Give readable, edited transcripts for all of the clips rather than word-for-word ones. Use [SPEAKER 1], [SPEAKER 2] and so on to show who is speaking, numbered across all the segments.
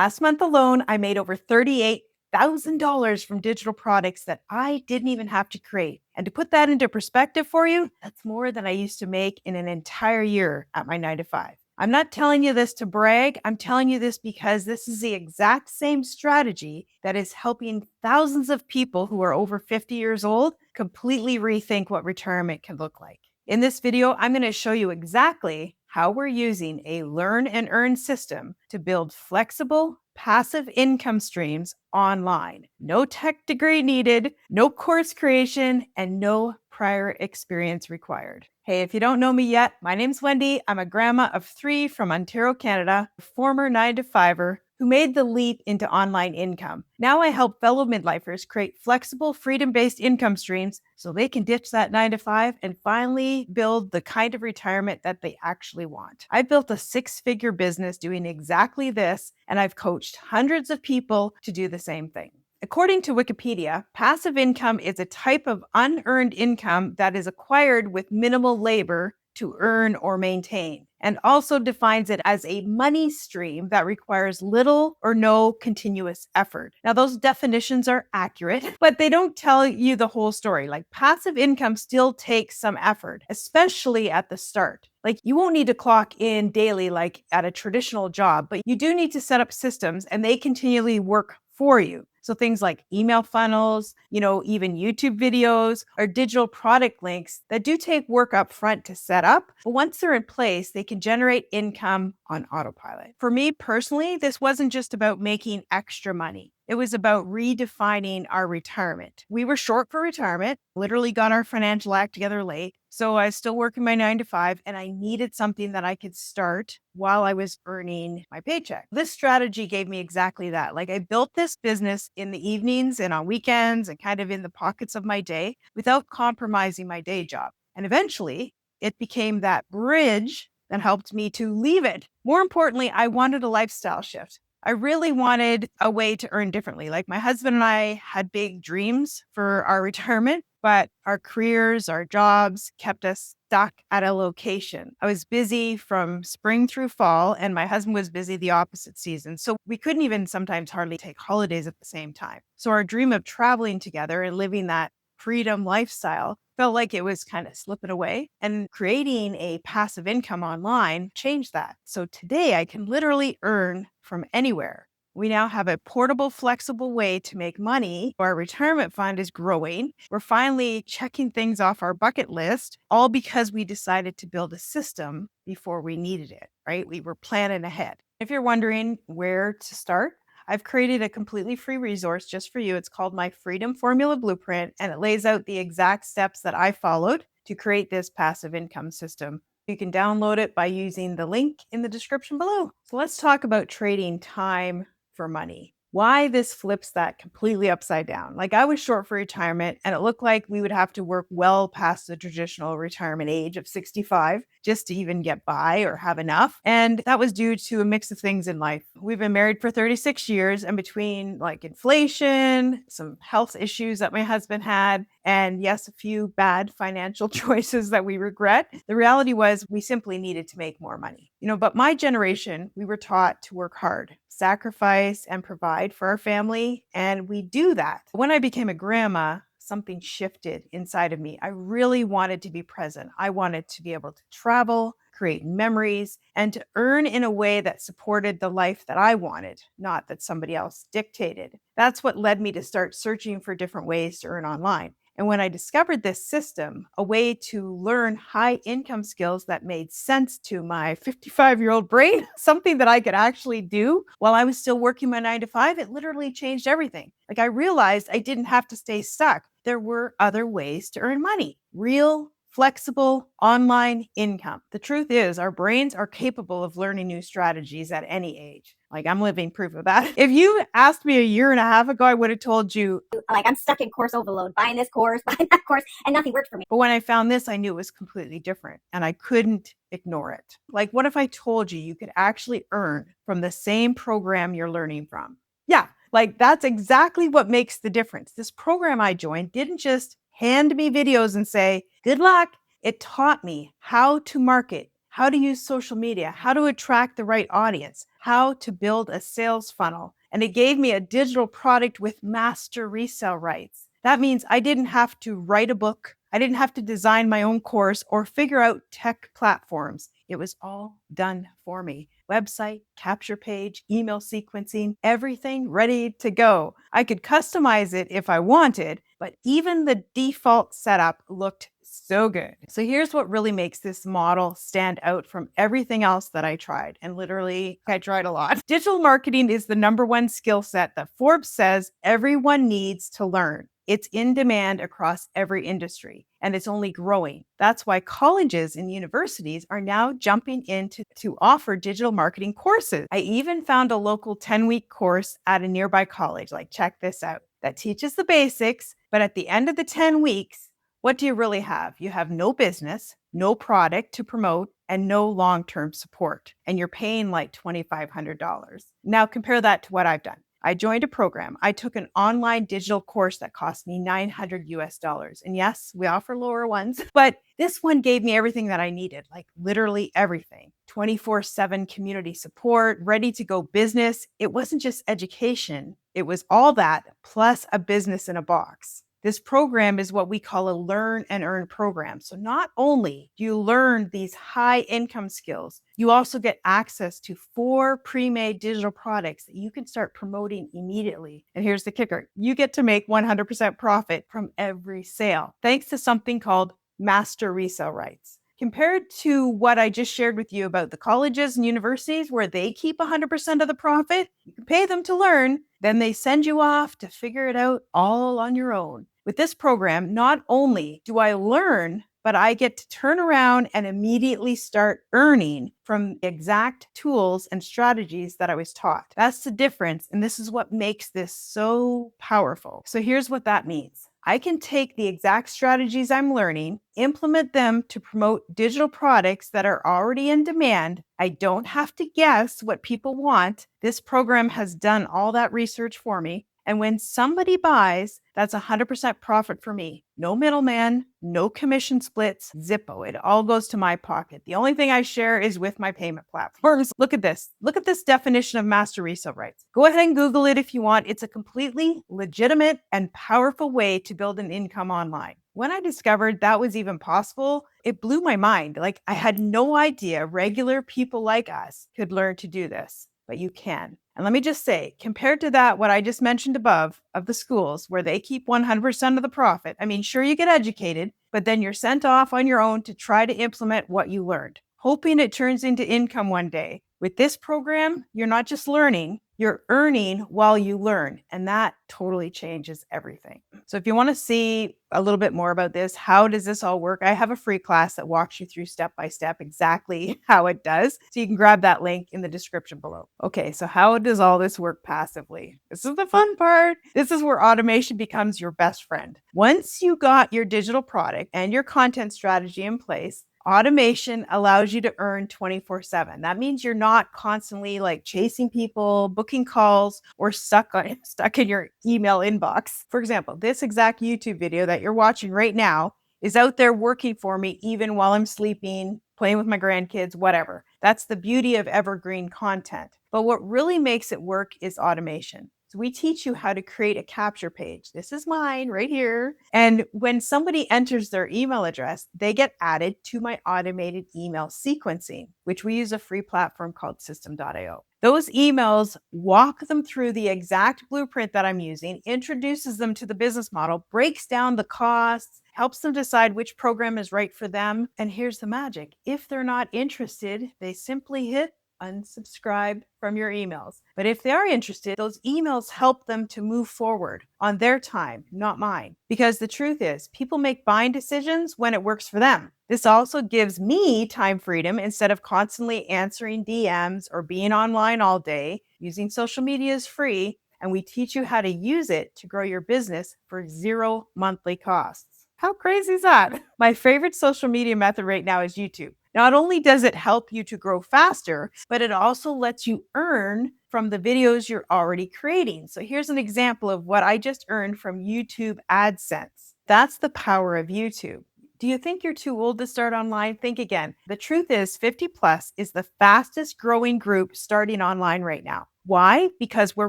[SPEAKER 1] Last month alone, I made over $38,000 from digital products that I didn't even have to create. And to put that into perspective for you, that's more than I used to make in an entire year at my 9 to 5. I'm not telling you this to brag. I'm telling you this because this is the exact same strategy that is helping thousands of people who are over 50 years old completely rethink what retirement can look like. In this video, I'm going to show you exactly how we're using a learn and earn system to build flexible, passive income streams online. No tech degree needed, no course creation, and no prior experience required. Hey, if you don't know me yet, my name's Wendy. I'm a grandma of 3 from Ontario, Canada, a former 9 to 5er who made the leap into online income. Now I help fellow midlifers create flexible, freedom-based income streams so they can ditch that 9 to 5 and finally build the kind of retirement that they actually want. I built a 6-figure business doing exactly this, and I've coached hundreds of people to do the same thing. According to Wikipedia, passive income is a type of unearned income that is acquired with minimal labor to earn or maintain, and also defines it as a money stream that requires little or no continuous effort. Now, those definitions are accurate, but they don't tell you the whole story. Like, passive income still takes some effort, especially at the start. Like, you won't need to clock in daily like at a traditional job, but you do need to set up systems and they continually work for you. So things like email funnels, even YouTube videos or digital product links that do take work up front to set up. But once they're in place, they can generate income on autopilot. For me personally, this wasn't just about making extra money. It was about redefining our retirement. We were short for retirement, literally got our financial act together late. So I was still working my 9 to 5 and I needed something that I could start while I was earning my paycheck. This strategy gave me exactly that. Like, I built this business in the evenings and on weekends and kind of in the pockets of my day without compromising my day job. And eventually it became that bridge that helped me to leave it. More importantly, I wanted a lifestyle shift. I really wanted a way to earn differently. Like, my husband and I had big dreams for our retirement, but our careers, our jobs kept us stuck at a location. I was busy from spring through fall, and my husband was busy the opposite season. So we couldn't even sometimes hardly take holidays at the same time. So our dream of traveling together and living that freedom lifestyle felt like it was kind of slipping away, and creating a passive income online changed that. So today I can literally earn from anywhere. We now have a portable, flexible way to make money. Our retirement fund is growing. We're finally checking things off our bucket list, all because we decided to build a system before we needed it, right? We were planning ahead. If you're wondering where to start, I've created a completely free resource just for you. It's called my Freedom Formula Blueprint, and it lays out the exact steps that I followed to create this passive income system. You can download it by using the link in the description below. So let's talk about trading time for money. Why this flips that completely upside down. Like, I was short for retirement and it looked like we would have to work well past the traditional retirement age of 65 just to even get by or have enough. And that was due to a mix of things in life. We've been married for 36 years, and between like inflation, some health issues that my husband had, and yes, a few bad financial choices that we regret, the reality was we simply needed to make more money. But my generation, we were taught to work hard, sacrifice, and provide for our family. And we do that. When I became a grandma, something shifted inside of me. I really wanted to be present. I wanted to be able to travel, create memories, and to earn in a way that supported the life that I wanted, not that somebody else dictated. That's what led me to start searching for different ways to earn online. And when I discovered this system, a way to learn high income skills that made sense to my 55-year-old brain, something that I could actually do while I was still working my 9 to 5, it literally changed everything. Like, I realized I didn't have to stay stuck. There were other ways to earn money. Real, flexible, online income. The truth is, our brains are capable of learning new strategies at any age. Like, I'm living proof of that. If you asked me a year and a half ago, I would have told you,
[SPEAKER 2] like, I'm stuck in course overload, buying this course, buying that course, and nothing worked for me.
[SPEAKER 1] But when I found this, I knew it was completely different and I couldn't ignore it. Like, what if I told you could actually earn from the same program you're learning from? Yeah, like, that's exactly what makes the difference. This program I joined didn't just hand me videos and say, good luck. It taught me how to market, how to use social media, how to attract the right audience, how to build a sales funnel. And it gave me a digital product with master resell rights. That means I didn't have to write a book. I didn't have to design my own course or figure out tech platforms. It was all done for me. Website, capture page, email sequencing, everything ready to go. I could customize it if I wanted, but even the default setup looked so good. So here's what really makes this model stand out from everything else that I tried. And literally, I tried a lot. Digital marketing is the number one skill set that Forbes says everyone needs to learn. It's in demand across every industry, and it's only growing. That's why colleges and universities are now jumping in to offer digital marketing courses. I even found a local 10-week course at a nearby college. Like, check this out. That teaches the basics, but at the end of the 10 weeks, what do you really have? You have no business, no product to promote, and no long-term support. And you're paying like $2,500. Now compare that to what I've done. I joined a program. I took an online digital course that cost me $900. And yes, we offer lower ones, but this one gave me everything that I needed, like literally everything. 24/7 community support, ready to go business. It wasn't just education. It was all that plus a business in a box. This program is what we call a learn and earn program. So not only do you learn these high income skills, you also get access to 4 pre-made digital products that you can start promoting immediately. And here's the kicker. You get to make 100% profit from every sale, thanks to something called master resale rights. Compared to what I just shared with you about the colleges and universities where they keep 100% of the profit, you can pay them to learn, then they send you off to figure it out all on your own. With this program, not only do I learn, but I get to turn around and immediately start earning from the exact tools and strategies that I was taught. That's the difference, and this is what makes this so powerful. So here's what that means. I can take the exact strategies I'm learning, implement them to promote digital products that are already in demand. I don't have to guess what people want. This program has done all that research for me. And when somebody buys, that's 100% profit for me. No middleman, no commission splits, Zippo. It all goes to my pocket. The only thing I share is with my payment platforms. Look at this. Look at this definition of master resale rights. Go ahead and Google it if you want. It's a completely legitimate and powerful way to build an income online. When I discovered that was even possible, it blew my mind. Like, I had no idea regular people like us could learn to do this, but you can. And let me just say, compared to that, what I just mentioned above of the schools where they keep 100% of the profit, I mean, sure, you get educated, but then you're sent off on your own to try to implement what you learned, hoping it turns into income one day. With this program, you're not just learning, you're earning while you learn. And that totally changes everything. So if you want to see a little bit more about this, how does this all work? I have a free class that walks you through step by step exactly how it does. So you can grab that link in the description below. Okay, so how does all this work passively? This is the fun part. This is where automation becomes your best friend. Once you got your digital product and your content strategy in place, automation allows you to earn 24/7. That means you're not constantly like chasing people, booking calls, or stuck in your email inbox. For example, this exact YouTube video that you're watching right now is out there working for me even while I'm sleeping, playing with my grandkids, whatever. That's the beauty of evergreen content. But what really makes it work is automation. So we teach you how to create a capture page. This is mine right here. And when somebody enters their email address, they get added to my automated email sequencing, which we use a free platform called system.io. Those emails walk them through the exact blueprint that I'm using, introduces them to the business model, breaks down the costs, helps them decide which program is right for them. And here's the magic. If they're not interested, they simply hit unsubscribe from your emails. But if they are interested, those emails help them to move forward on their time, not mine. Because the truth is, people make buying decisions when it works for them. This also gives me time freedom instead of constantly answering DMs or being online all day. Using social media is free, and we teach you how to use it to grow your business for 0 monthly costs. How crazy is that? My favorite social media method right now is YouTube. Not only does it help you to grow faster, but it also lets you earn from the videos you're already creating. So here's an example of what I just earned from YouTube AdSense. That's the power of YouTube. Do you think you're too old to start online? Think again. The truth is, 50 plus is the fastest growing group starting online right now. Why? Because we're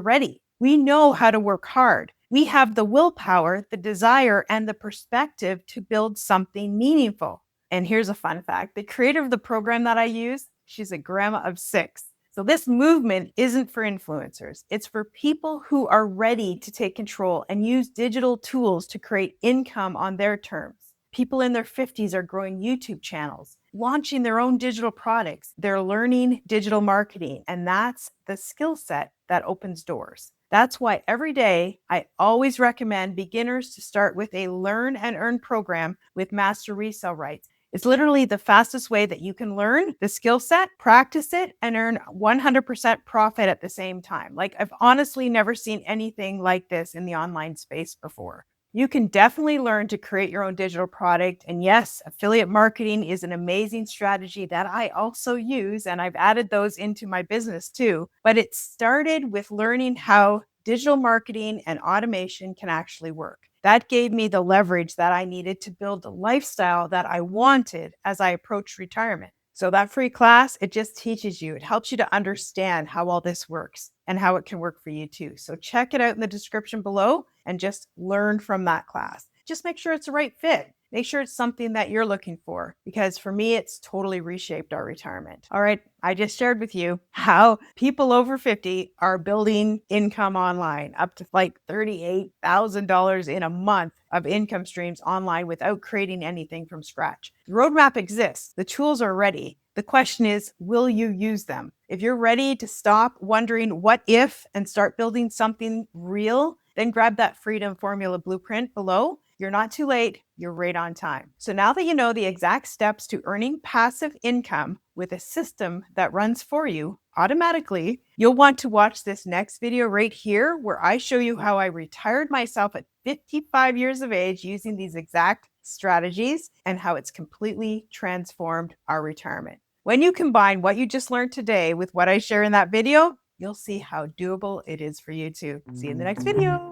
[SPEAKER 1] ready. We know how to work hard. We have the willpower, the desire, and the perspective to build something meaningful. And here's a fun fact: the creator of the program that I use, she's a grandma of 6. So this movement isn't for influencers. It's for people who are ready to take control and use digital tools to create income on their terms. People in their 50s are growing YouTube channels, launching their own digital products. They're learning digital marketing, and that's the skill set that opens doors. That's why every day I always recommend beginners to start with a learn and earn program with master resale rights. It's literally the fastest way that you can learn the skill set, practice it, and earn 100% profit at the same time. Like, I've honestly never seen anything like this in the online space before. You can definitely learn to create your own digital product. And yes, affiliate marketing is an amazing strategy that I also use, and I've added those into my business too. But it started with learning how digital marketing and automation can actually work. That gave me the leverage that I needed to build the lifestyle that I wanted as I approached retirement. So that free class, it just teaches you, it helps you to understand how all this works and how it can work for you too. So check it out in the description below and just learn from that class. Just make sure it's the right fit. Make sure it's something that you're looking for, because for me, it's totally reshaped our retirement. All right, I just shared with you how people over 50 are building income online, up to like $38,000 in a month of income streams online without creating anything from scratch. The roadmap exists. The tools are ready. The question is, will you use them? If you're ready to stop wondering what if and start building something real, then grab that Freedom Formula blueprint below. You're not too late, you're right on time. So now that you know the exact steps to earning passive income with a system that runs for you automatically, you'll want to watch this next video right here, where I show you how I retired myself at 55 years of age using these exact strategies and how it's completely transformed our retirement. When you combine what you just learned today with what I share in that video, you'll see how doable it is for you too. See you in the next video.